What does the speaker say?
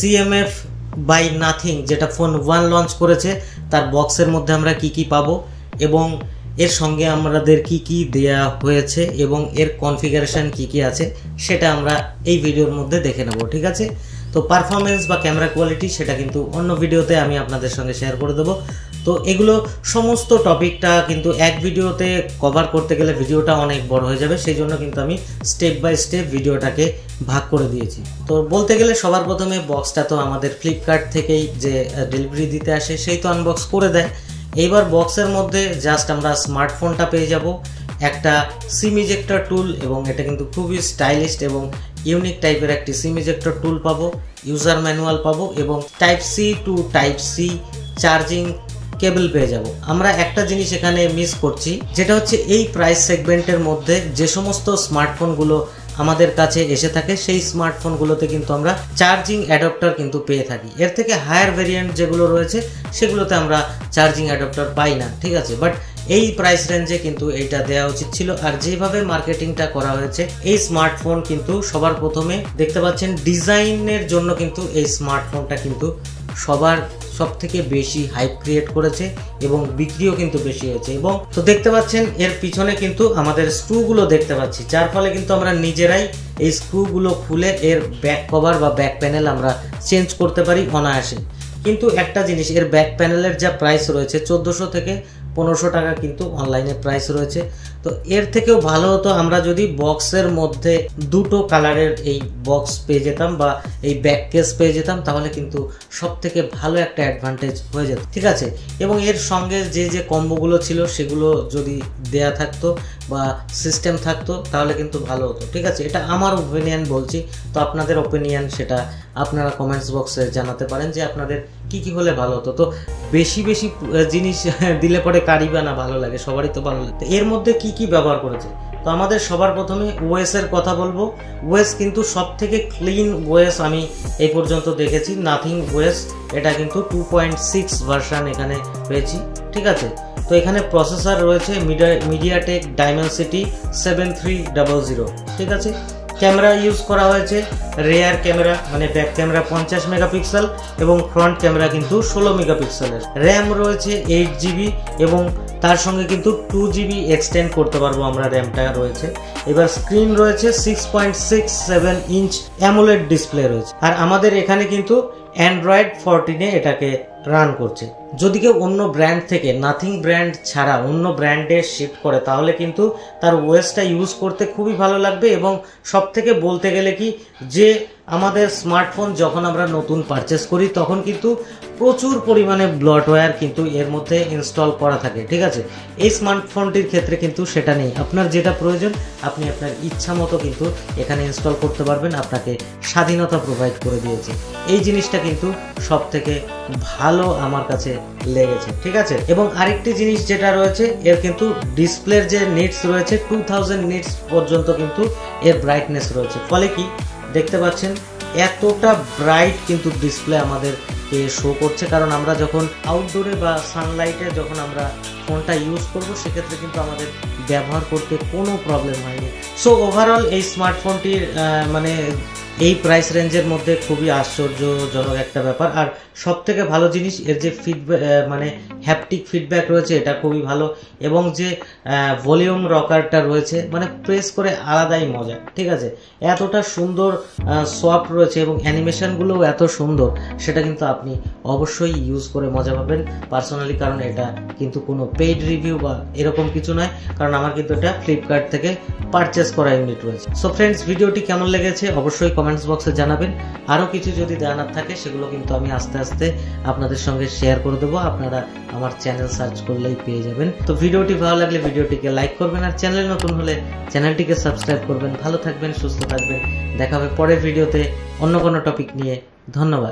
CMF by nothing যেটা phone 1 launch করেছে তার বক্সের মধ্যে আমরা কি কি পাবো এবং এর সঙ্গে আমাদের কি কি দেয়া হয়েছে এবং এর কনফিগারেশন কি কি আছে সেটা আমরা এই ভিডিওর মধ্যে দেখে নেব। ঠিক আছে, তো পারফরমেন্স বা ক্যামেরা কোয়ালিটি সেটা কিন্তু অন্য ভিডিওতে আমি আপনাদের সঙ্গে শেয়ার করে দেবো। তো এগুলো সমস্ত টপিকটা কিন্তু এক ভিডিওতে কভার করতে গেলে ভিডিওটা অনেক বড় হয়ে যাবে, সেই জন্য কিন্তু আমি স্টেপ বাই স্টেপ ভিডিওটাকে ভাগ করে দিয়েছি। তো বলতে গেলে সবার প্রথমে বক্সটা তো আমাদের ফ্লিপকার্ট থেকেই যে ডেলিভারি দিতে আসে সেই তো আনবক্স করে দেয়। এইবার বক্সের মধ্যে জাস্ট আমরা স্মার্টফোনটা পেয়ে যাব, একটা সিম ইজেক্টর টুল, এবং এটা কিন্তু খুবই স্টাইলিশ এবং ইউনিক টাইপের একটি সিম ইজেক্টর টুল পাবো, ইউজার ম্যানুয়াল পাবো এবং type C to type C charging cable পেয়ে যাব। আমরা একটা জিনিস এখানে মিস করছি, যেটা হচ্ছে এই প্রাইস সেগমেন্টের মধ্যে যে সমস্ত স্মার্টফোনগুলো আমাদের কাছে এসে থাকে সেই স্মার্টফোনগুলোতে কিন্তু আমরা চার্জিং অ্যাডাপ্টার কিন্তু পেয়ে থাকি। এর থেকে হায়ার ভেরিয়েন্ট যেগুলো রয়েছে সেগুলোতে আমরা চার্জিং অ্যাডাপ্টার পাই না। ঠিক আছে, বাট এই প্রাইস রেঞ্জে কিন্তু এইটা দেওয়া উচিত ছিল। আর যেভাবে মার্কেটিংটা করা হয়েছে এই স্মার্টফোন কিন্তু সবার প্রথমে দেখতে পাচ্ছেন ডিজাইনের জন্য কিন্তু এই স্মার্টফোনটা কিন্তু সব থেকে বেশি হাইপ ক্রিয়েট করেছে এবং বিক্রিও কিন্তু বেশি হয়েছে। এবং তো দেখতে পাচ্ছেন এর পিছনে কিন্তু আমাদের স্ক্রুগুলো দেখতে পাচ্ছি, যার ফলে কিন্তু আমরা নিজেরাই এই স্ক্রুগুলো খুলে এর ব্যাক কভার বা ব্যাক প্যানেল আমরা চেঞ্জ করতে পারি অনায়াসে। কিন্তু একটা জিনিস, এর ব্যাক প্যানেলের যা প্রাইস রয়েছে 1400 থেকে 1500 টাকা কিন্তু অনলাইনে প্রাইস রয়েছে। তো এর থেকেও ভালো হতো আমরা যদি বক্সের মধ্যে দুটো কালারের এই বক্স পেয়ে যেতাম বা এই ব্যাক কেস পেয়ে যেতাম, তাহলে কিন্তু সব থেকে ভালো একটা অ্যাডভান্টেজ হয়ে যেত। ঠিক আছে, এবং এর সঙ্গে যে কম্বোগুলো ছিল সেগুলো যদি দেয়া থাকতো বা সিস্টেম থাকতো তাহলে কিন্তু ভালো হতো। ঠিক আছে, এটা আমার ওপিনিয়ন বলছি, তো আপনাদের ওপিনিয়ন সেটা আপনারা কমেন্টস বক্সে জানাতে পারেন যে আপনাদের কি কি হলে ভালো হতো। তো বেশি জিনিস দিলে পরে কারি বা না ভালো লাগে, সবারই তো ভালো লাগে। এর মধ্যে কি কি ব্যবহার করেছে, তো আমাদের সবার প্রথমে ওএস এর কথা বলবো। ওএস কিন্তু সব থেকে ক্লিন ওএস আমি এই পর্যন্ত দেখেছি, নাথিং ওএস। এটা কিন্তু 2.6 ভার্সন এখানে পেয়েছি। ঠিক আছে, তো এখানে প্রসেসর রয়েছে মিডিয়াটেক ডাইমেনসিটি 7300। ঠিক আছে, ক্যামেরা ইউজ করা হয়েছে রেয়ার ক্যামেরা, মানে ব্যাক ক্যামেরা 50 মেগাপিক্সেল এবং ফ্রন্ট ক্যামেরা কিন্তু 16 মেগাপিক্সেলের। র্যাম রয়েছে 8 জিবি এবং তার সঙ্গে কিন্তু 2 জিবি এক্সটেন্ড করতে পারবো আমরা, র্যামটা রয়েছে। এবার স্ক্রিন রয়েছে 6.67 ইঞ্চ অ্যামোলেড ডিসপ্লে রয়েছে। আর আমাদের এখানে কিন্তু অ্যান্ড্রয়েড 14 এটাকে রান করছে। যদি কেউ অন্য ব্র্যান্ড থেকে, নাথিং ব্র্যান্ড ছাড়া অন্য ব্র্যান্ডে শিফট করে, তাহলে কিন্তু তার ওএসটা ইউজ করতে খুবই ভালো লাগবে। এবং সব থেকে বলতে গেলে কি, যে আমাদের স্মার্টফোন যখন আমরা নতুন পারচেস করি তখন কিন্তু প্রচুর পরিমাণে ব্লটওয়্যার কিন্তু এর মধ্যে ইনস্টল করা থাকে। ঠিক আছে, এই স্মার্টফোনটির ক্ষেত্রে কিন্তু সেটা নেই। আপনার যেটা প্রয়োজন আপনি আপনার ইচ্ছা মতো কিন্তু এখানে ইনস্টল করতে পারবেন, আপনাকে স্বাধীনতা প্রোভাইড করে দিয়েছে। এই জিনিসটা কিন্তু সব থেকে ভালো আমার কাছে লেগেছে। ঠিক আছে, এবং আরেকটি জিনিস যেটা রয়েছে, এর কিন্তু ডিসপ্লের যে নিটস রয়েছে 2000 নিটস পর্যন্ত কিন্তু এর ব্রাইটনেস রয়েছে। ফলে কি দেখতে পাচ্ছেন এতটা ব্রাইট কিন্তু ডিসপ্লে আমাদেরকে শো করছে, কারণ আমরা যখন আউটডোরে বা সানলাইটে যখন আমরা ফোনটা ইউজ করব সেক্ষেত্রে কিন্তু আমাদের ব্যবহার করতে কোনো প্রবলেম হয়নি। সো ওভারঅল এই স্মার্টফোনটির মানে এই প্রাইস রেঞ্জের মধ্যে খুবই আশ্চর্যজনক একটা ব্যাপার। আর সব থেকে ভালো জিনিস এর যে ফিডব্যাক, মানে হ্যাপটিক ফিডব্যাক রয়েছে এটা খুবই ভালো। এবং যে ভলিউম রকারটা রয়েছে, মানে প্রেস করে আলাদাই মজা। ঠিক আছে, এতটা সুন্দর সফট রয়েছে এবং অ্যানিমেশনগুলোও এত সুন্দর, সেটা কিন্তু আপনি অবশ্যই ইউজ করে মজা পাবেন পার্সোনালি, কারণ এটা কিন্তু কোনো পেইড রিভিউ বা এরকম কিছু নয়, কারণ আমার কিন্তু এটা ফ্লিপকার্ট থেকে পারচেস করা ইউনিট রয়েছে। সো ফ্রেন্ডস, ভিডিওটি কেমন লেগেছে অবশ্যই কমেন্টস বক্সে জানাবেন। আরও কিছু যদি জানার থাকে সেগুলো কিন্তু আমি আস্তে আস্তে আপনাদের সঙ্গে শেয়ার করে দেবো, আপনারা আমার চ্যানেল সার্চ করলেই পেয়ে যাবেন। তো ভিডিওটি ভালো লাগলে ভিডিওটিকে লাইক করবেন, আর চ্যানেল নতুন হলে চ্যানেলটিকে সাবস্ক্রাইব করবেন। ভালো থাকবেন, সুস্থ থাকবেন, দেখা হবে পরের ভিডিওতে অন্য কোনো টপিক নিয়ে। ধন্যবাদ।